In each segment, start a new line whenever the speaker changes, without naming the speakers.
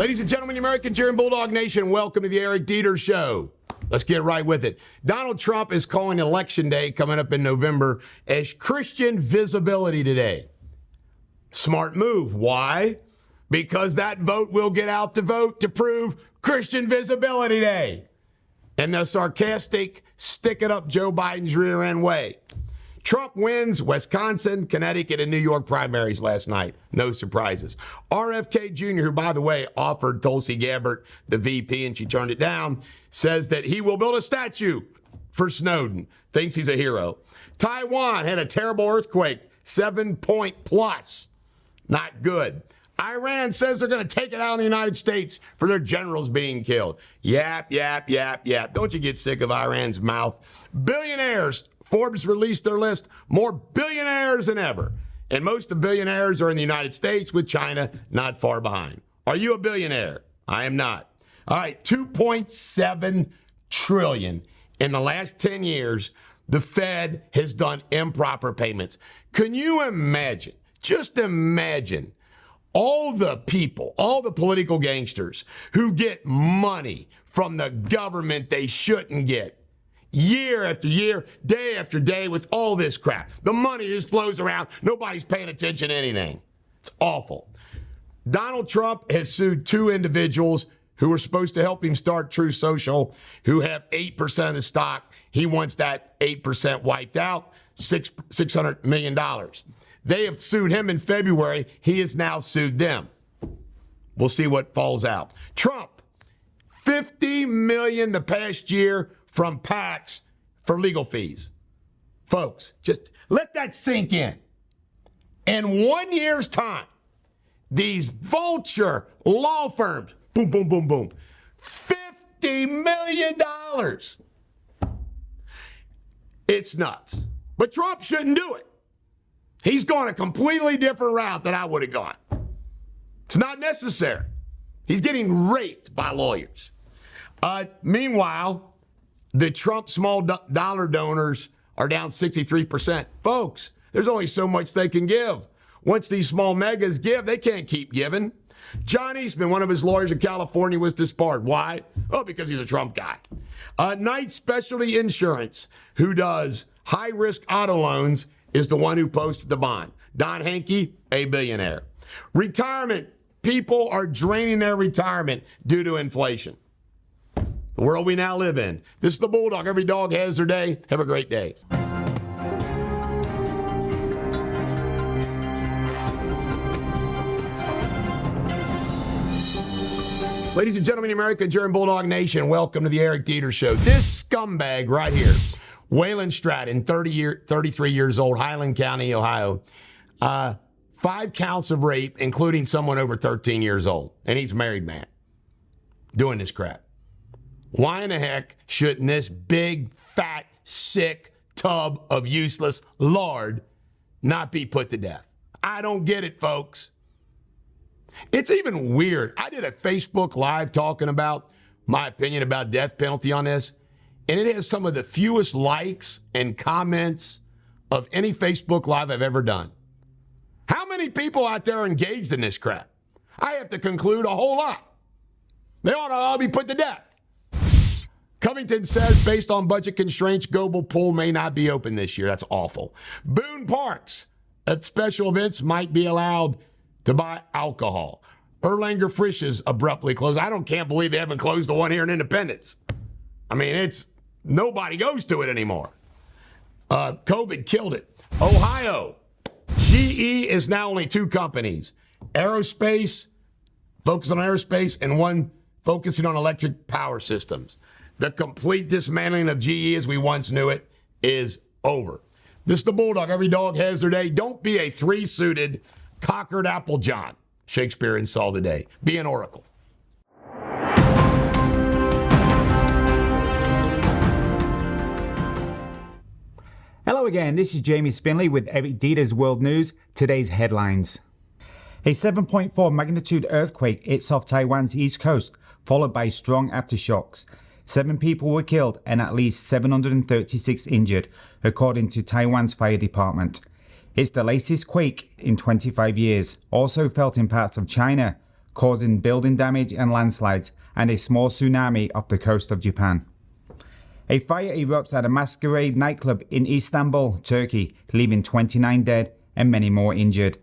Ladies and gentlemen, Americans here in Bulldog Nation, welcome to the Eric Deters Show. Let's get right with it. Donald Trump is calling Election Day coming up in November as Christian Visibility Day. Smart move. Why? Because that vote will get out to vote to prove Christian Visibility Day. And the sarcastic, stick it up Joe Biden's rear end way. Trump wins Wisconsin, Connecticut, and New York primaries last night. No surprises. RFK Jr., who, by the way, offered Tulsi Gabbard the VP and she turned it down, says that he will build a statue for Snowden. Thinks he's a hero. Taiwan had a terrible earthquake, 7-point plus. Not good. Iran says they're going to take it out on the United States for their generals being killed. Yap, yap, yap, yap. Don't you get sick of Iran's mouth? Billionaires. Forbes released their list. More billionaires than ever. And most of the billionaires are in the United States, with China not far behind. Are you a billionaire? I am not. All right, $2.7 trillion in the last 10 years. The Fed has done improper payments. Can you imagine? Just imagine all the people, all the political gangsters who get money from the government they shouldn't get. Year after year, day after day, with all this crap. The money just flows around. Nobody's paying attention to anything. It's awful. Donald Trump has sued two individuals who were supposed to help him start Truth Social, who have 8% of the stock. He wants that 8% wiped out, $600 million. They have sued him in February. He has now sued them. We'll see what falls out. Trump, $50 million the past year from PACs for legal fees. Folks, just let that sink in. In 1 year's time, these vulture law firms, boom, boom, boom, boom, $50 million. It's nuts. But Trump shouldn't do it. He's gone a completely different route than I would have gone. It's not necessary. He's getting raped by lawyers. Meanwhile, the Trump small dollar donors are down 63%. Folks, there's only so much they can give. Once these small megas give, they can't keep giving. John Eastman, one of his lawyers in California, was disbarred. Why? Oh, because he's a Trump guy. Knight Specialty Insurance, who does high-risk auto loans, is the one who posted the bond. Don Hankey, a billionaire. Retirement. People are draining their retirement due to inflation. The world we now live in. This is the Bulldog. Every dog has their day. Have a great day. Ladies and gentlemen, Americans here in Bulldog Nation, welcome to the Eric Deters Show. This scumbag right here, Waylon Stratton, 33 years old, Highland County, Ohio. 5 counts of rape, including someone over 13 years old. And he's a married man doing this crap. Why in the heck shouldn't this big, fat, sick tub of useless lard not be put to death? I don't get it, folks. It's even weird. I did a Facebook Live talking about my opinion about death penalty on this, and it has some of the fewest likes and comments of any Facebook Live I've ever done. How many people out there are engaged in this crap? I have to conclude a whole lot. They ought to all be put to death. Covington says, based on budget constraints, Goebel Pool may not be open this year. That's awful. Boone Parks at special events might be allowed to buy alcohol. Erlanger Frisch's abruptly closed. Can't believe they haven't closed the one here in Independence. I mean, nobody goes to it anymore. COVID killed it. Ohio, GE is now only 2 companies. Aerospace, focused on aerospace, and one focusing on electric power systems. The complete dismantling of GE as we once knew it is over. This is the Bulldog. Every dog has their day. Don't be a 3-suited cockered Applejohn. Shakespeare in Saul the Day. Be an oracle.
Hello again, this is Jamie Spindley with Eric Deters World News. Today's headlines. A 7.4 magnitude earthquake hits off Taiwan's east coast, followed by strong aftershocks. 7 people were killed and at least 736 injured, according to Taiwan's fire department. It's the latest quake in 25 years, also felt in parts of China. causing building damage and landslides and a small tsunami off the coast of Japan. A fire erupts at a masquerade nightclub in Istanbul, Turkey, leaving 29 dead and many more injured.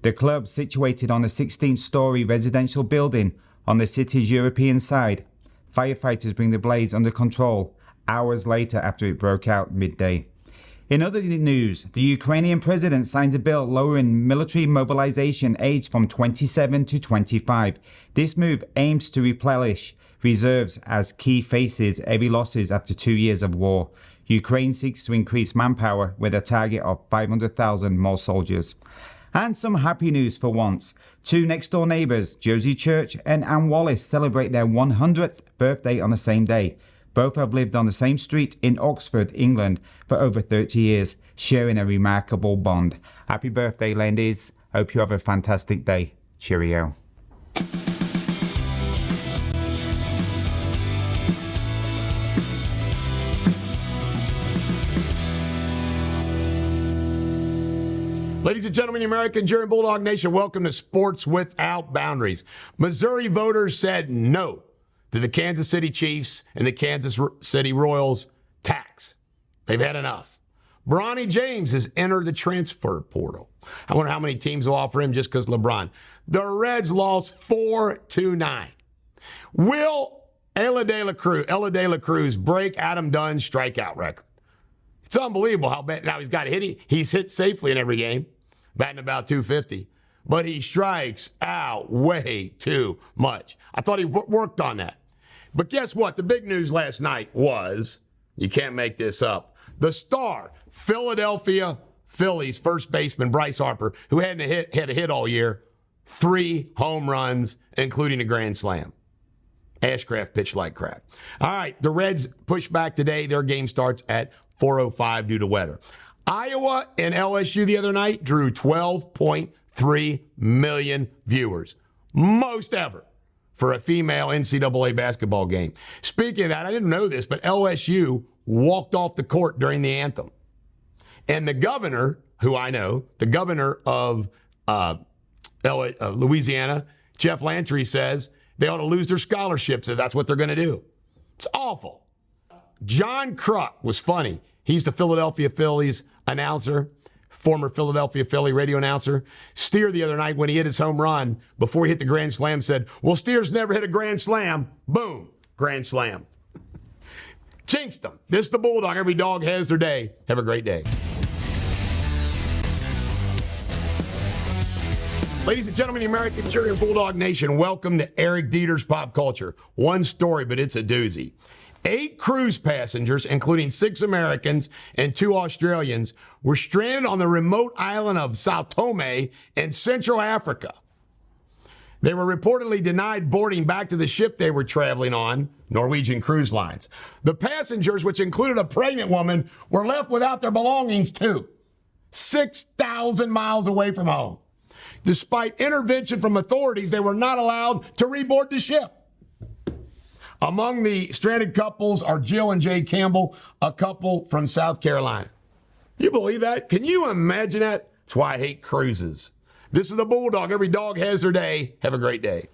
The club, situated on a 16-story residential building on the city's European side, firefighters bring the blaze under control hours later after it broke out midday. In other news, the Ukrainian president signs a bill lowering military mobilization age from 27 to 25. This move aims to replenish reserves as Kyiv faces heavy losses after 2 years of war. Ukraine seeks to increase manpower with a target of 500,000 more soldiers. And some happy news for once. Two next-door neighbours, Josie Church and Anne Wallace, celebrate their 100th birthday on the same day. Both have lived on the same street in Oxford, England for over 30 years, sharing a remarkable bond. Happy birthday, ladies. Hope you have a fantastic day. Cheerio.
Ladies and gentlemen, the American Jury and Bulldog Nation, welcome to Sports Without Boundaries. Missouri voters said no to the Kansas City Chiefs and the Kansas City Royals tax. They've had enough. Bronny James has entered the transfer portal. I wonder how many teams will offer him just because LeBron. The Reds lost 4-9. Will Ella De La Cruz break Adam Dunn's strikeout record? It's unbelievable how bad. Now he's got hit. He's hit safely in every game, batting about 250. But he strikes out way too much. I thought he worked on that. But guess what? The big news last night was, you can't make this up, the star Philadelphia Phillies first baseman Bryce Harper, who hadn't had a hit all year, 3 home runs, including a grand slam. Ashcraft pitched like crap. All right, the Reds push back today. Their game starts at 4:05 due to weather. Iowa and LSU the other night drew 12.3 million viewers. Most ever for a female NCAA basketball game. Speaking of that, I didn't know this, but LSU walked off the court during the anthem. And the governor, who I know, the governor of Louisiana, Jeff Lantry, says they ought to lose their scholarships if that's what they're going to do. It's awful. John Kruk was funny. He's the Philadelphia Phillies announcer, former Philadelphia Philly radio announcer. Steer the other night when he hit his home run, before he hit the grand slam, said, well, Steer's never hit a grand slam. Boom, grand slam. Jinxed them. This is the Bulldog. Every dog has their day. Have a great day. Ladies and gentlemen, the American Jury and Bulldog Nation, welcome to Eric Deters Pop Culture. One story, but it's a doozy. 8 cruise passengers, including 6 Americans and 2 Australians, were stranded on the remote island of Sao Tome in Central Africa. They were reportedly denied boarding back to the ship they were traveling on, Norwegian Cruise Lines. The passengers, which included a pregnant woman, were left without their belongings too, 6,000 miles away from home. Despite intervention from authorities, they were not allowed to reboard the ship. Among the stranded couples are Jill and Jay Campbell, a couple from South Carolina. You believe that? Can you imagine that? That's why I hate cruises. This is the Bulldog. Every dog has their day. Have a great day.